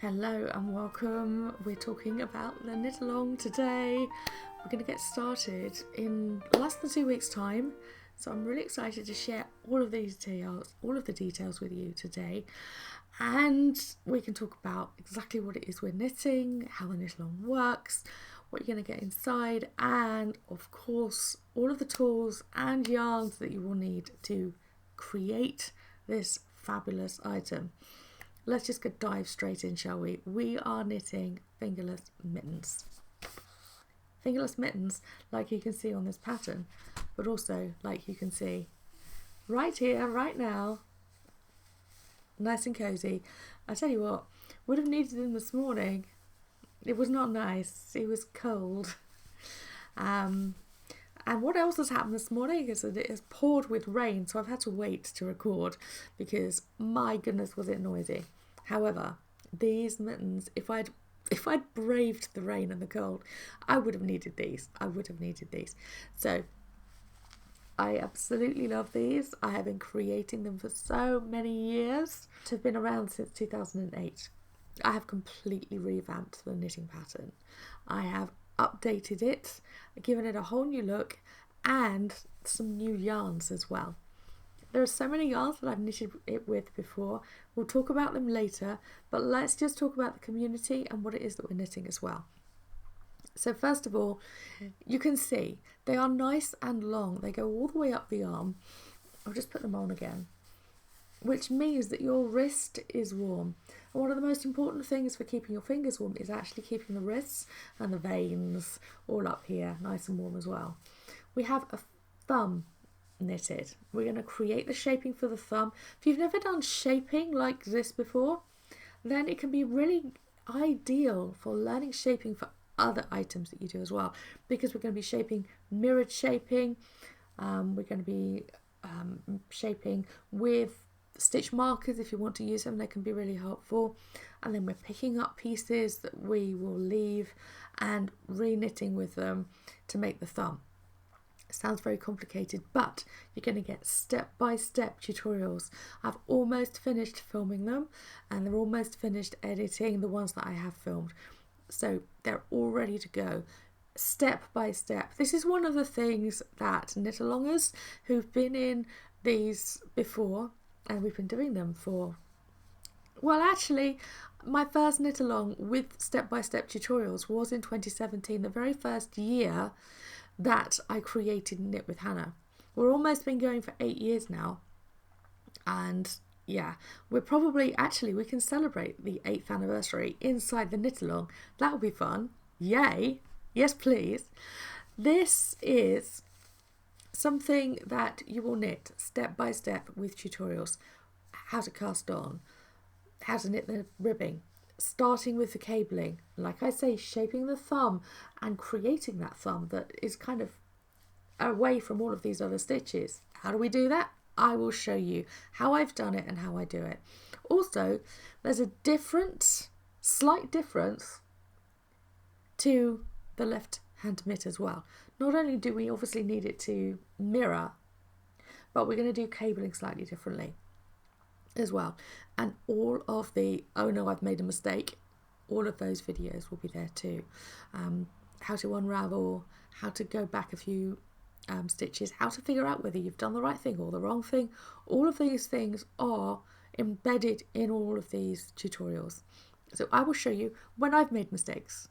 Hello and welcome. We're talking about the Knitalong today. We're going to get started in less than 2 weeks' time. So I'm really excited to share all of the details with you today. And we can talk about exactly what it is we're knitting, how the Knitalong works, what you're going to get inside, and of course, all of the tools and yarns that you will need to create this fabulous item. Let's just dive straight in, shall we? We are knitting fingerless mittens. Fingerless mittens, like you can see on this pattern, but also like you can see right here, right now, nice and cozy. I tell you what, would have needed them this morning. It was not nice. It was cold. And what else has happened this morning is that it has poured with rain, so I've had to wait to record because my goodness was it noisy. However, these mittens, if I'd braved the rain and the cold, I would have needed these. So I absolutely love these. I have been creating them for so many years. They've been around since 2008. I have completely revamped the knitting pattern. I have updated it, given it a whole new look, and some new yarns as well. There are so many yarns that I've knitted it with before. We'll talk about them later, but let's just talk about the community and what it is that we're knitting as well. So first of all, you can see they are nice and long. They go all the way up the arm. I'll just put them on again, which means that your wrist is warm. And one of the most important things for keeping your fingers warm is actually keeping the wrists and the veins all up here nice and warm as well. We have a thumb knitted. We're going to create the shaping for the thumb. If you've never done shaping like this before, then it can be really ideal for learning shaping for other items that you do as well, because we're going to be shaping mirrored shaping. We're going to be shaping with stitch markers. If you want to use them, they can be really helpful. And then we're picking up pieces that we will leave and re-knitting with them to make the thumb. It sounds very complicated, but you're going to get step-by-step tutorials. I've almost finished filming them, and they're almost finished editing the ones that I have filmed. So they're all ready to go, step by step. This is one of the things that Knitalongers who've been in these before, and we've been doing them for, well, actually, my first Knitalong with step-by-step tutorials was in 2017, the very first year that I created Knit with Hannah. We're almost been going for 8 years now, and yeah, we're probably, actually, we can celebrate the 8th anniversary inside the Knitalong. That will be fun. Yay! Yes, please. This is something that you will knit step by step with tutorials. How to cast on, how to knit the ribbing, starting with the cabling, like I say, shaping the thumb and creating that thumb that is kind of away from all of these other stitches. How do we do that? I will show you how I've done it and how I do it. Also, there's a slight difference to the left hand mitt as well. Not only do we obviously need it to mirror, but we're going to do cabling slightly differently as well. And all of the, oh no, I've made a mistake, all of those videos will be there too. How to unravel, how to go back a few stitches, how to figure out whether you've done the right thing or the wrong thing. All of these things are embedded in all of these tutorials. So I will show you when I've made mistakes.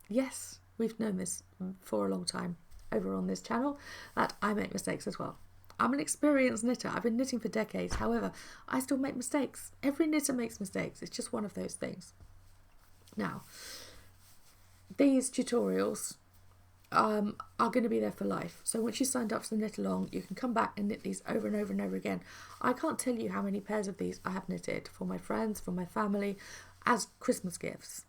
Yes, we've known this for a long time over on this channel, that I make mistakes as well. I'm an experienced knitter. I've been knitting for decades. However, I still make mistakes. Every knitter makes mistakes. It's just one of those things. Now, these tutorials are going to be there for life. So once you signed up to the Knitalong, you can come back and knit these over and over and over again. I can't tell you how many pairs of these I have knitted for my friends, for my family, as Christmas gifts,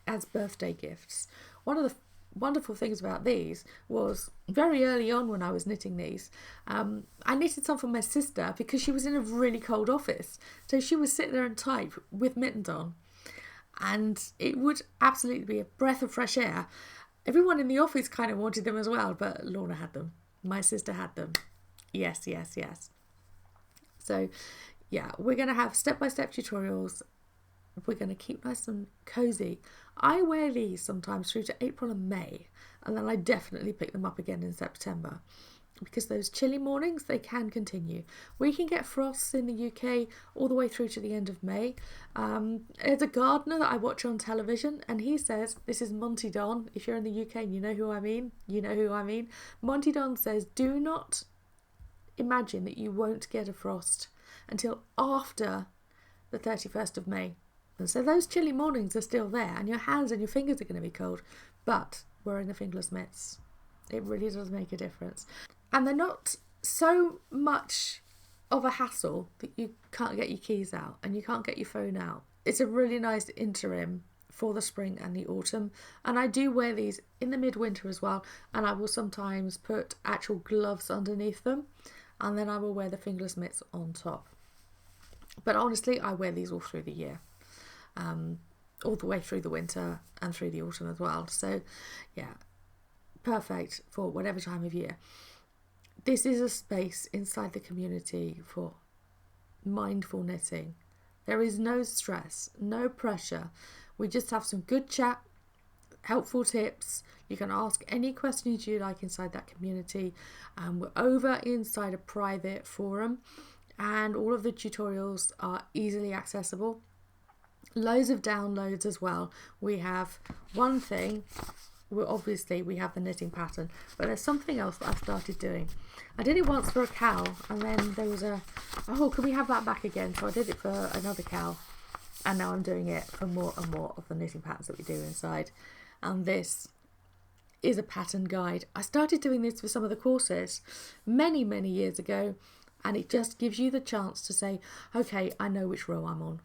as birthday gifts. One of the wonderful things about these was very early on when I was knitting these, I knitted some for my sister because she was in a really cold office, so she would sit there and type with mittens on, and it would absolutely be a breath of fresh air. Everyone in the office kind of wanted them as well, but Lorna had them. My sister had them. Yes. So yeah, we're going to have step-by-step tutorials we're going to keep nice and cozy. I wear these sometimes through to April and May, and then I definitely pick them up again in September, because those chilly mornings, they can continue. We can get frosts in the UK all the way through to the end of May. There's a gardener that I watch on television, and he says, this is Monty Don, if you're in the UK and you know who I mean, you know who I mean. Monty Don says, do not imagine that you won't get a frost until after the 31st of May. And so those chilly mornings are still there, and your hands and your fingers are going to be cold, but wearing the fingerless mitts, it really does make a difference. And they're not so much of a hassle that you can't get your keys out and you can't get your phone out. It's a really nice interim for the spring and the autumn. And I do wear these in the midwinter as well. And I will sometimes put actual gloves underneath them. And then I will wear the fingerless mitts on top. But honestly, I wear these all through the year. All the way through the winter and through the autumn as well. So yeah, perfect for whatever time of year. This is a space inside the community for mindful knitting. There is no stress, no pressure. We just have some good chat, helpful tips. You can ask any questions you like inside that community. We're over inside a private forum, and all of the tutorials are easily accessible. Loads of downloads as well. We have one thing. Well, obviously we have the knitting pattern, but there's something else that I've started doing. I did it once for a cow, and then there was oh, can we have that back again? So I did it for another cow, and now I'm doing it for more and more of the knitting patterns that we do inside. And this is a pattern guide. I started doing this for some of the courses many years ago, and it just gives you the chance to say, okay, I know which row I'm on.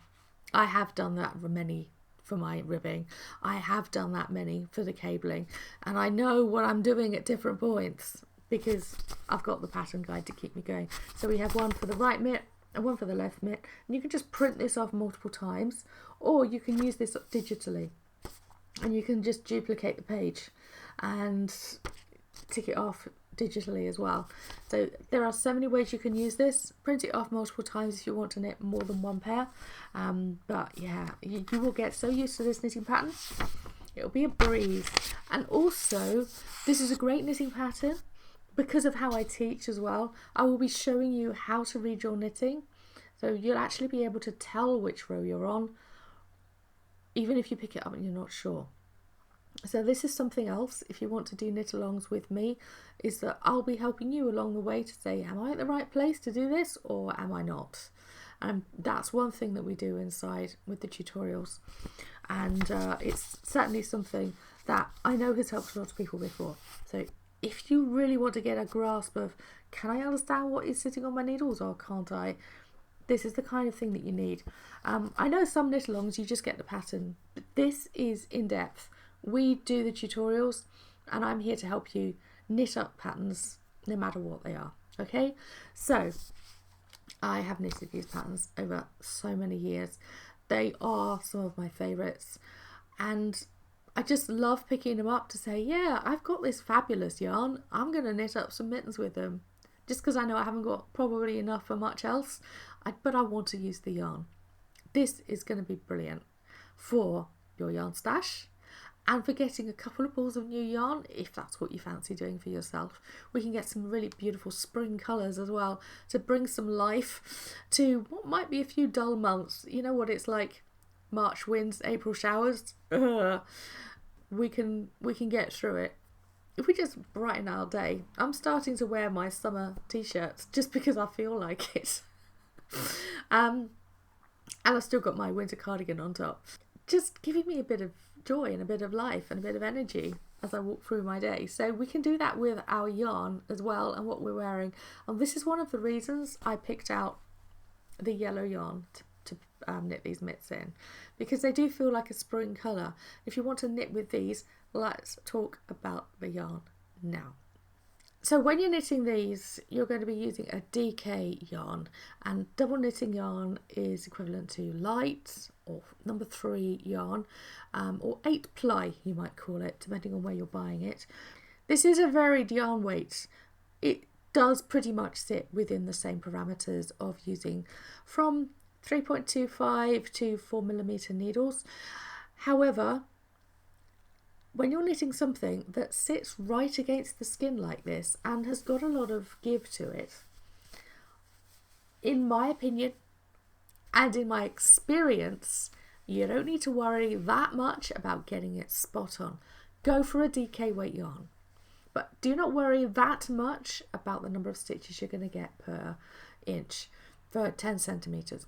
I have done that for my ribbing. I have done that many for the cabling, and I know what I'm doing at different points because I've got the pattern guide to keep me going. So we have one for the right mitt and one for the left mitt, and you can just print this off multiple times, or you can use this digitally, and you can just duplicate the page and tick it off digitally as well. So there are so many ways you can use this. Print it off multiple times if you want to knit more than one pair. But yeah, you will get so used to this knitting pattern, it'll be a breeze. And also, this is a great knitting pattern because of how I teach as well. I will be showing you how to read your knitting, so you'll actually be able to tell which row you're on, even if you pick it up and you're not sure. So this is something else, if you want to do knit-alongs with me, is that I'll be helping you along the way to say, am I at the right place to do this or am I not? And that's one thing that we do inside with the tutorials. And it's certainly something that I know has helped a lot of people before. So if you really want to get a grasp of, can I understand what is sitting on my needles or can't I? This is the kind of thing that you need. I know some knit-alongs you just get the pattern, but this is in depth. We do the tutorials, and I'm here to help you knit up patterns no matter what they are. Okay, so I have knitted these patterns over so many years. They are some of my favourites, and I just love picking them up to say, yeah, I've got this fabulous yarn, I'm going to knit up some mittens with them, just because I know I haven't got probably enough for much else, but I want to use the yarn. This is going to be brilliant for your yarn stash, and for getting a couple of balls of new yarn, if that's what you fancy doing for yourself. We can get some really beautiful spring colours as well to bring some life to what might be a few dull months. You know what it's like, March winds, April showers. We can get through it if we just brighten our day. I'm starting to wear my summer t-shirts just because I feel like it. And I've still got my winter cardigan on top, just giving me a bit of joy and a bit of life and a bit of energy as I walk through my day. So we can do that with our yarn as well and what we're wearing. And this is one of the reasons I picked out the yellow yarn to knit these mitts in, because they do feel like a spring colour. If you want to knit with these, let's talk about the yarn now. So when you're knitting these, you're going to be using a DK yarn, and double knitting yarn is equivalent to light or number 3 yarn, or 8 ply you might call it, depending on where you're buying it. This is a varied yarn weight. It does pretty much sit within the same parameters of using from 3.25 to 4mm needles. However, when you're knitting something that sits right against the skin like this and has got a lot of give to it, in my opinion and in my experience, you don't need to worry that much about getting it spot on. Go for a DK weight yarn, but do not worry that much about the number of stitches you're going to get per inch for 10 centimeters.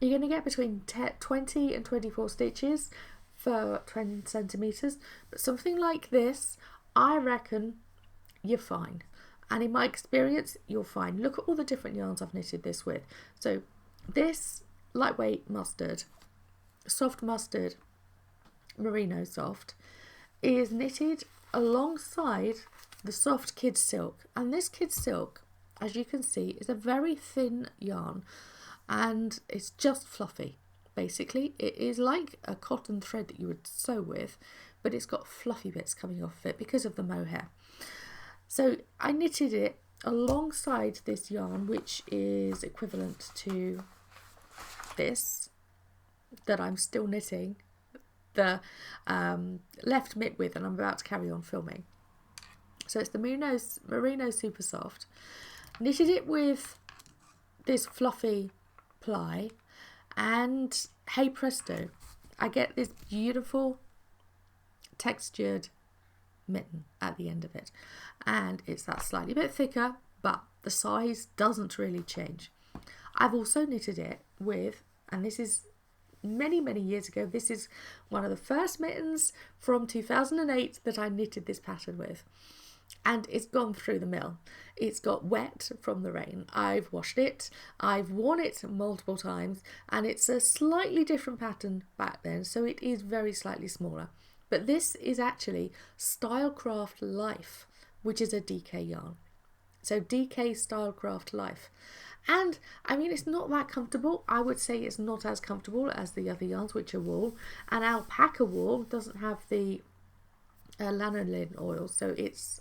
You're going to get between 20 and 24 stitches for 20 centimeters, but something like this, I reckon you're fine. And in my experience, you're fine. Look at all the different yarns I've knitted this with. So this lightweight mustard, soft mustard, merino soft, is knitted alongside the soft kid silk. And this kid silk, as you can see, is a very thin yarn and it's just fluffy. Basically, it is like a cotton thread that you would sew with, but it's got fluffy bits coming off of it because of the mohair. So I knitted it alongside this yarn, which is equivalent to this that I'm still knitting the left mitt with, and I'm about to carry on filming. So it's the merino super soft. Knitted it with this fluffy ply, and hey presto, I get this beautiful textured mitten at the end of it, and it's that slightly bit thicker, but the size doesn't really change. I've also knitted it with, and this is many years ago, this is one of the first mittens from 2008 that I knitted this pattern with, and it's gone through the mill. It's got wet from the rain. I've washed it, I've worn it multiple times, and it's a slightly different pattern back then, so it is very slightly smaller. But this is actually Stylecraft Life, which is a DK yarn. So DK Stylecraft Life. And I mean, it's not that comfortable. I would say it's not as comfortable as the other yarns, which are wool. And alpaca wool doesn't have the lanolin oil, so it's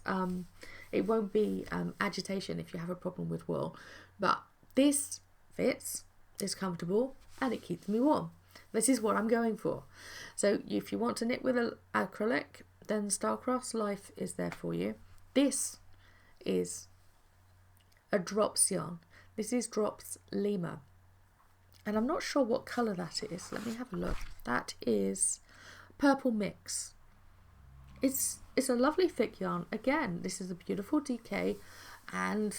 it won't be agitation if you have a problem with wool. But this fits, is comfortable, and it keeps me warm. This is what I'm going for. So if you want to knit with an acrylic, then Stylecraft Life is there for you. This is a drops yarn. This is Drops Lima, and I'm not sure what colour that is. Let me have a look. That is Purple Mix. It's a lovely thick yarn. Again, this is a beautiful DK, and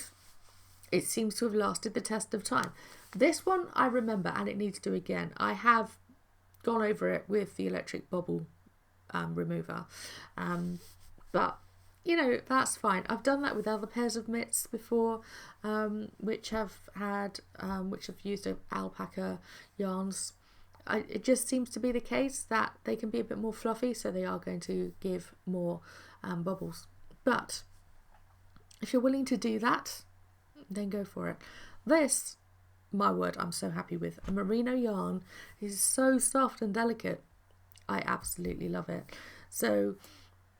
it seems to have lasted the test of time. This one I remember, and it needs to again. I have gone over it with the electric bubble remover, but you know, that's fine. I've done that with other pairs of mitts before, which have used alpaca yarns. It just seems to be the case that they can be a bit more fluffy, so they are going to give more bubbles. But if you're willing to do that, then go for it. This, my word, I'm so happy with. A merino yarn is so soft and delicate. I absolutely love it. So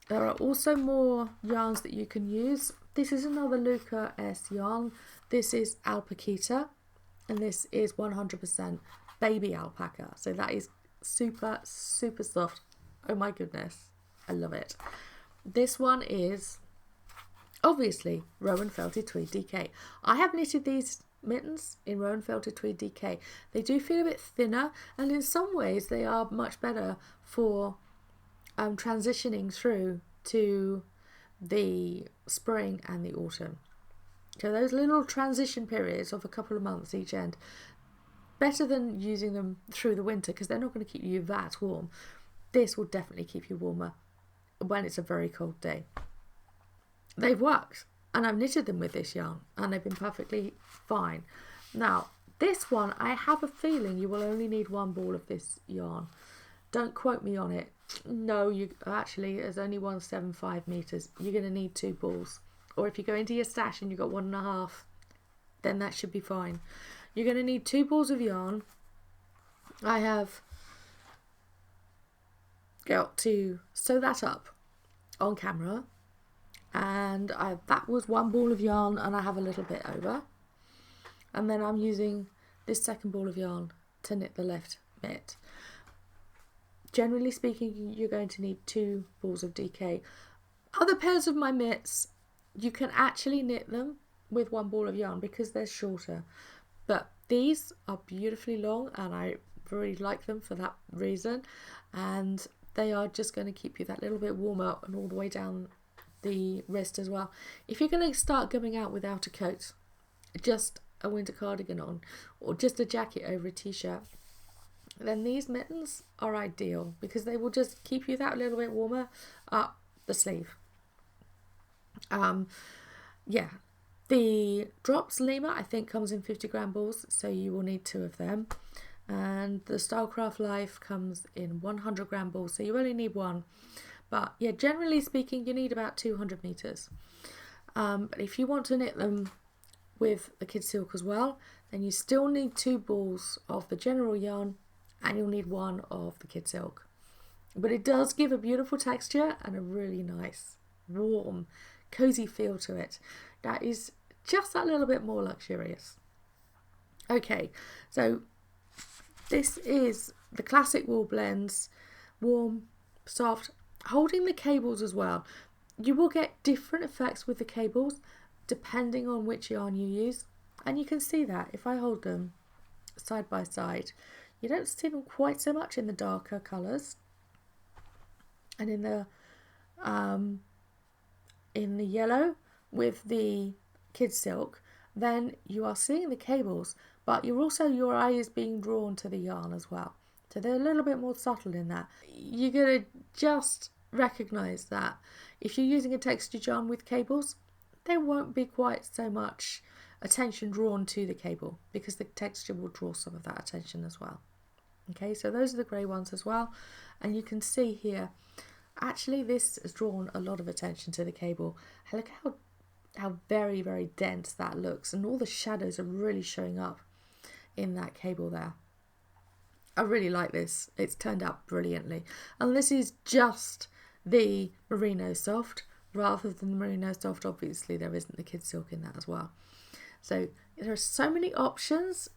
there are also more yarns that you can use. This is another Luca S yarn. This is Alpaquita, and this is 100% baby alpaca. So that is super soft. Oh my goodness, I love it. This one is obviously Rowan Felted Tweed DK. I have knitted these mittens in Rowan Felted Tweed DK. They do feel a bit thinner, and in some ways they are much better for transitioning through to the spring and the autumn. So those little transition periods of a couple of months each end, better than using them through the winter, because they're not going to keep you that warm. This will definitely keep you warmer when it's a very cold day. They've worked, and I've knitted them with this yarn, and they've been perfectly fine. Now this one, I have a feeling you will only need one ball of this yarn. Don't quote me on it. No, you actually, there's only 175 meters. You're going to need 2 balls, or if you go into your stash and you've got 1.5, then that should be fine. You're going to need 2 balls of yarn. I have got to sew that up on camera, and that was 1 ball of yarn, and I have a little bit over, and then I'm using this second ball of yarn to knit the left mitt. Generally speaking, you're going to need 2 balls of DK. Other pairs of my mitts, you can actually knit them with 1 ball of yarn because they're shorter. But these are beautifully long and I really like them for that reason. And they are just going to keep you that little bit warmer and all the way down the wrist as well. If you're going to start going out without a coat, just a winter cardigan on or just a jacket over a t-shirt, then these mittens are ideal because they will just keep you that little bit warmer up the sleeve. Yeah, the drops Lima I think comes in 50-gram balls, so you will need 2 of them, and the Stylecraft Life comes in 100-gram balls, so you only need 1. But yeah, generally speaking, you need about 200 meters. But if you want to knit them with the kid silk as well, then you still need 2 balls of the general yarn and you'll need 1 of the kid silk. But it does give a beautiful texture and a really nice, warm, cozy feel to it. That is just that little bit more luxurious. Okay, so this is the classic wool blends, warm, soft, holding the cables as well. You will get different effects with the cables depending on which yarn you use, and you can see that if I hold them side by side, you don't see them quite so much in the darker colours, and in the yellow with the kid silk, then you are seeing the cables, but you're also, your eye is being drawn to the yarn as well, so they're a little bit more subtle in that. You're going to just recognise that if you're using a textured yarn with cables, there won't be quite so much attention drawn to the cable because the texture will draw some of that attention as well. Okay, so those are the grey ones as well, and you can see here actually this has drawn a lot of attention to the cable. Look how very, very dense that looks, and all the shadows are really showing up in that cable there. I really like this. It's turned out brilliantly, and this is just the merino soft rather than the merino soft. Obviously there isn't the kid silk in that as well, so there are so many options.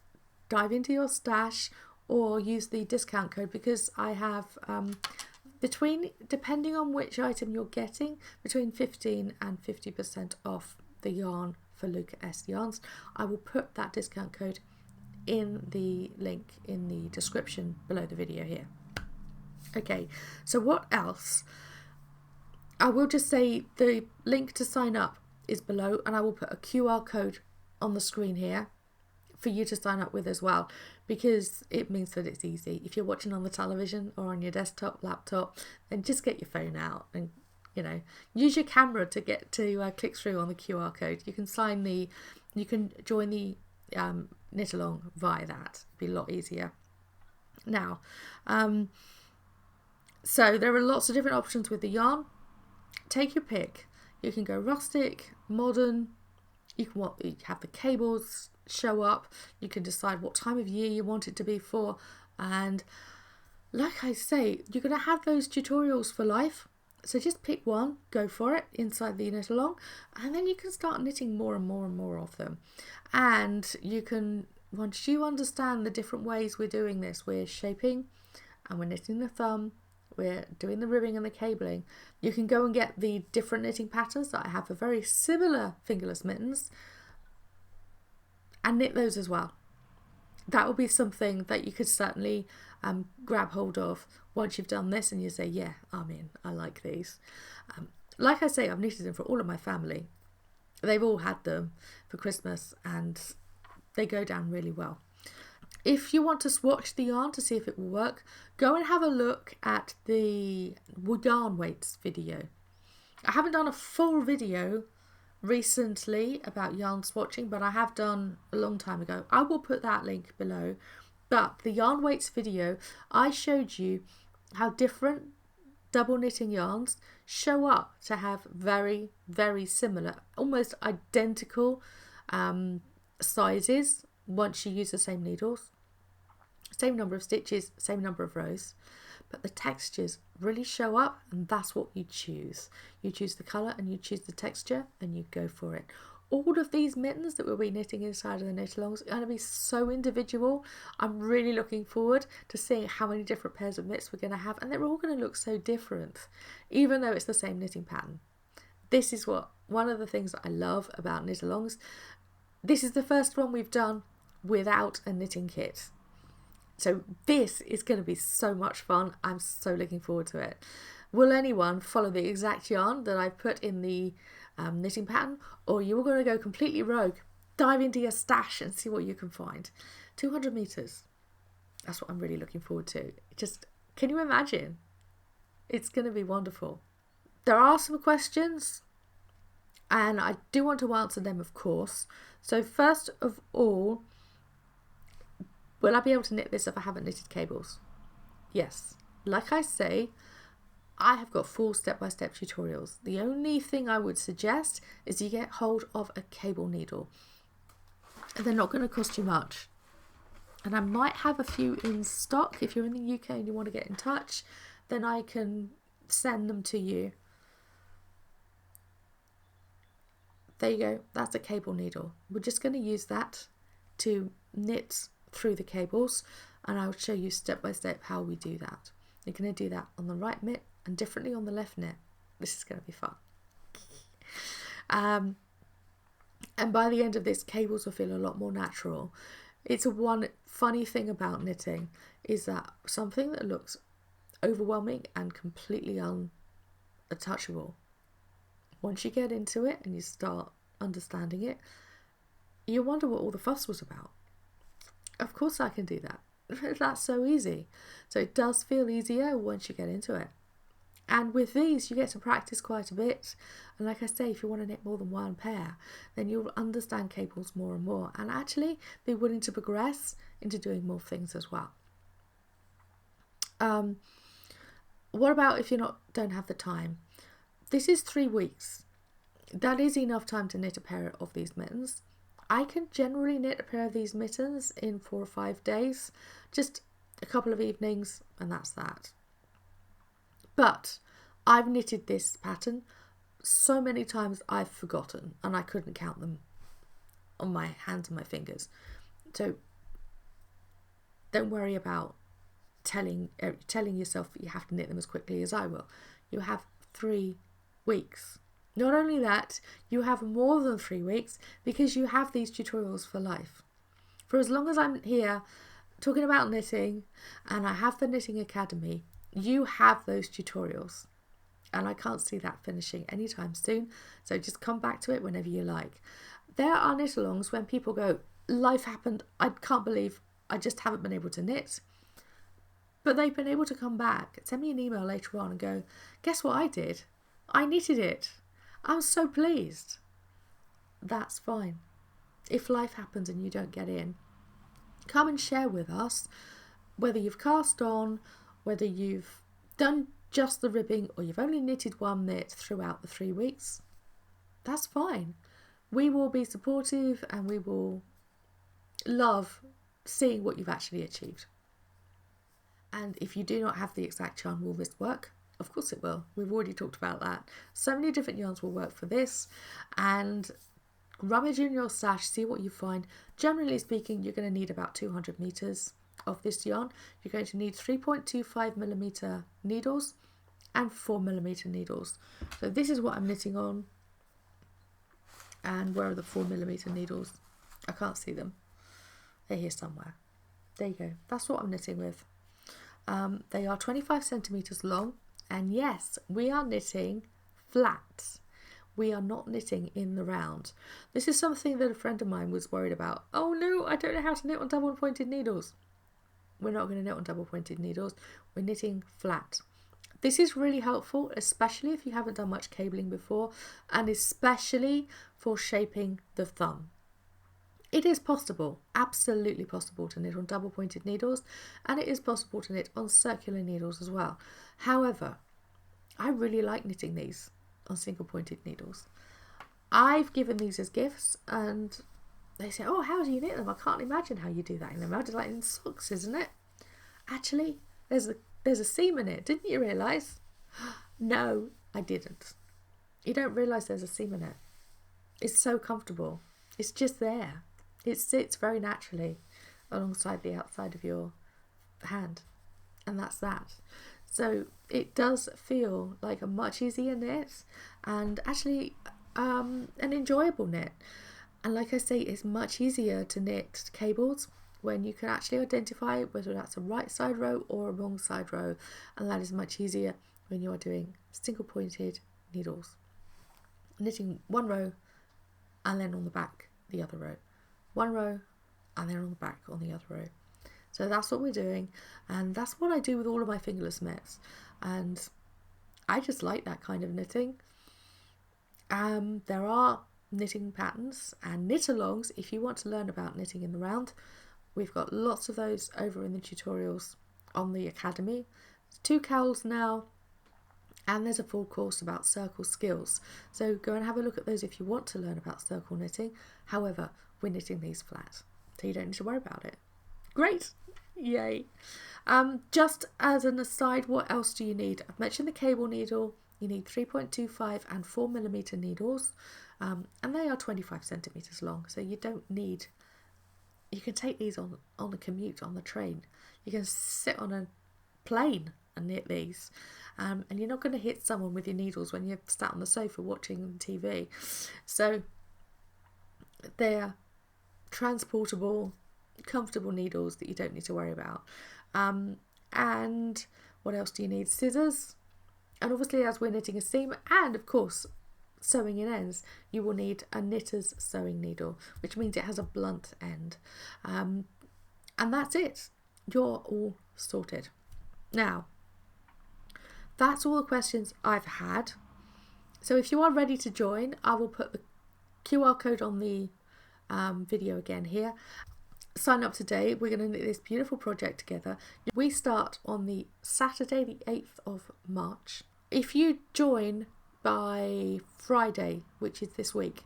Dive into your stash or use the discount code, because I have depending on which item you're getting, between 15 and 50% off the yarn for Luca S Yarns. I will put that discount code in the link in the description below the video here. Okay, so what else? I will just say the link to sign up is below, and I will put a QR code on the screen here for you to sign up with as well, because it means that it's easy. If you're watching on the television or on your desktop, laptop, then just get your phone out and, you know, use your camera to get to click through on the QR code. You can you can join the Knitalong via that. It'd be a lot easier. Now, so there are lots of different options with the yarn. Take your pick. You can go rustic, modern. You can have the cables show up. You can decide what time of year you want it to be for, and like I say, you're going to have those tutorials for life, so just pick one, go for it inside the Knitalong, and then you can start knitting more and more and more of them. And you can, once you understand the different ways we're doing this, we're shaping and we're knitting the thumb, we're doing the ribbing and the cabling, you can go and get the different knitting patterns that I have for very similar fingerless mittens and knit those as well. That will be something that you could certainly grab hold of once you've done this and you say, yeah, I'm in, I like these. Like I say, I've knitted them for all of my family. They've all had them for Christmas and they go down really well. If you want to swatch the yarn to see if it will work, go and have a look at the yarn weights video. I haven't done a full video recently about yarn swatching, but I have done a long time ago. I will put that link below. But the yarn weights video, I showed you how different double knitting yarns show up to have very, very similar, almost identical sizes once you use the same needles, same number of stitches, same number of rows, but the textures really show up, and that's what you choose. You choose the colour and you choose the texture and you go for it. all of these mittens that we'll be knitting inside of the Knitalongs are going to be so individual. I'm really looking forward to seeing how many different pairs of mitts we're going to have, and they're all going to look so different, even though it's the same knitting pattern. This is one of the things that I love about Knitalongs. This is the first one we've done without a knitting kit. So this is going to be so much fun. I'm so looking forward to it. Will anyone follow the exact yarn that I put in the knitting pattern, or you're going to go completely rogue, dive into your stash and see what you can find? 200 meters. That's what I'm really looking forward to. Just, can you imagine? It's going to be wonderful. There are some questions, and I do want to answer them, of course. So first of all, will I be able to knit this if I haven't knitted cables? Yes. Like I say, I have got full step-by-step tutorials. The only thing I would suggest is you get hold of a cable needle. They're not going to cost you much. And I might have a few in stock. If you're in the UK and you want to get in touch, then I can send them to you. There you go. That's a cable needle. We're just going to use that to knit through the cables, and I'll show you step-by-step how we do that. You're going to do that on the right mitt and differently on the left knit. This is going to be fun. And by the end of this, cables will feel a lot more natural. It's one funny thing about knitting is that something that looks overwhelming and completely untouchable, once you get into it and you start understanding it, you wonder what all the fuss was about. Of course I can do that. That's so easy. So it does feel easier once you get into it. And with these, you get to practice quite a bit. And like I say, if you want to knit more than one pair, then you'll understand cables more and more, and actually be willing to progress into doing more things as well. What about if you don't have the time? This is 3 weeks. That is enough time to knit a pair of these mittens. I can generally knit a pair of these mittens in 4 or 5 days, just a couple of evenings, and that's that. But I've knitted this pattern so many times I've forgotten, and I couldn't count them on my hands and my fingers. So don't worry about telling yourself that you have to knit them as quickly as I will. You have 3 weeks. Not only that, you have more than 3 weeks because you have these tutorials for life. For as long as I'm here talking about knitting and I have the Knitting Academy, you have those tutorials, and I can't see that finishing anytime soon. So just come back to it whenever you like. There are knit-alongs when people go, life happened, I can't believe I just haven't been able to knit. But they've been able to come back, send me an email later on and go, guess what I did? I knitted it. I'm so pleased. That's fine. If life happens and you don't get in, come and share with us whether you've cast on, whether you've done just the ribbing or you've only knitted one knit throughout the 3 weeks. That's fine. We will be supportive and we will love seeing what you've actually achieved. And if you do not have the exact yarn, will this work? Of course it will. We've already talked about that. So many different yarns will work for this, and rummage in your stash, see what you find. Generally speaking, you're going to need about 200 meters of this yarn. You're going to need 3.25mm needles and 4mm needles. So this is what I'm knitting on. And where are the 4mm needles? I can't see them. They're here somewhere. There you go. That's what I'm knitting with. They are 25 centimeters long, and yes, we are knitting flat. We are not knitting in the round. This is something that a friend of mine was worried about. Oh no, I don't know how to knit on double pointed needles. We're not going to knit on double pointed needles. We're knitting flat. This is really helpful, especially if you haven't done much cabling before, and especially for shaping the thumb. It is possible, absolutely possible, to knit on double pointed needles, and it is possible to knit on circular needles as well. However, I really like knitting these on single pointed needles. I've given these as gifts, and they say, oh, how do you knit them? I can't imagine how you do that in them. I did like in socks, isn't it? Actually, there's a seam in it. Didn't you realise? No, I didn't. You don't realise there's a seam in it. is so comfortable. It's just there. It sits very naturally alongside the outside of your hand, and that's that. So it does feel like a much easier knit, and actually an enjoyable knit. And like I say, it's much easier to knit cables when you can actually identify whether that's a right side row or a wrong side row, and that is much easier when you are doing single pointed needles, knitting one row and then on the back the other row, one row and then on the back on the other row. So that's what we're doing, and that's what I do with all of my fingerless mitts, and I just like that kind of knitting. There are knitting patterns and knit-alongs if you want to learn about knitting in the round. We've got lots of those over in the tutorials on the Academy. There's 2 cowls now, and there's a full course about circle skills. So go and have a look at those if you want to learn about circle knitting. However, we're knitting these flat, so you don't need to worry about it. Great! Yay! Just as an aside, what else do you need? I've mentioned the cable needle. You need 3.25 and 4mm needles, and they are 25 centimetres long, so you don't need... You can take these on a commute on the train. You can sit on a plane and knit these, and you're not going to hit someone with your needles when you're sat on the sofa watching TV. So they're transportable, comfortable needles that you don't need to worry about. And what else do you need? Scissors, and obviously as we're knitting a seam, and of course sewing in ends, you will need a knitter's sewing needle, which means it has a blunt end, and that's it. You're all sorted. Now, that's all the questions I've had. So if you are ready to join, I will put the QR code on the video again here. Sign up today. We're going to knit this beautiful project together. We start on the Saturday the 8th of March. If you join by Friday, which is this week,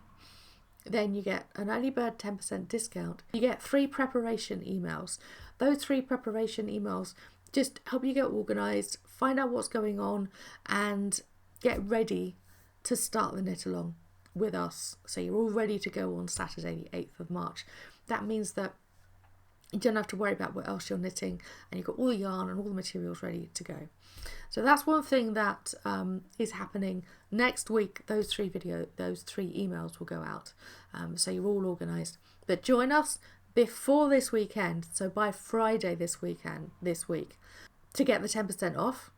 then you get an early bird 10% discount. You get 3 preparation emails. Those 3 preparation emails just help you get organised, find out what's going on, and get ready to start the knit along with us. So you're all ready to go on Saturday the 8th of March. That means that you don't have to worry about what else you're knitting, and you've got all the yarn and all the materials ready to go. So that's one thing that is happening next week. Those 3 emails will go out, so you're all organised. But join us before this weekend, so by Friday this week, to get the 10% off.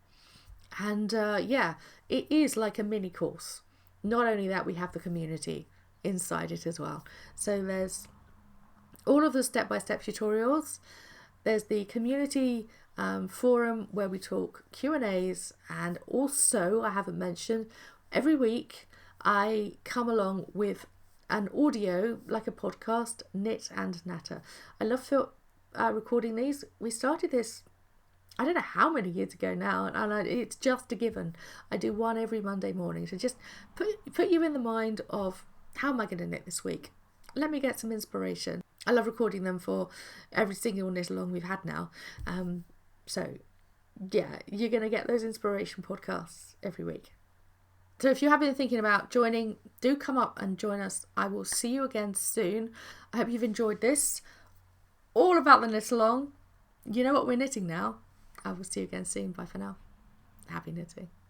And yeah, it is like a mini course. Not only that, we have the community inside it as well. So there's all of the step-by-step tutorials. There's the community forum where we talk Q&As, and also, I haven't mentioned, every week I come along with an audio, like a podcast, Knit and Natter. I love recording these. We started this, I don't know how many years ago now, and it's just a given. I do one every Monday morning to just put you in the mind of, how am I going to knit this week? Let me get some inspiration. I love recording them for every single knit along we've had now. So yeah, you're going to get those inspiration podcasts every week. So if you have been thinking about joining, do come up and join us. I will see you again soon. I hope you've enjoyed this. All about the knit along. You know what we're knitting now. I will see you again soon. Bye for now. Happy knitting.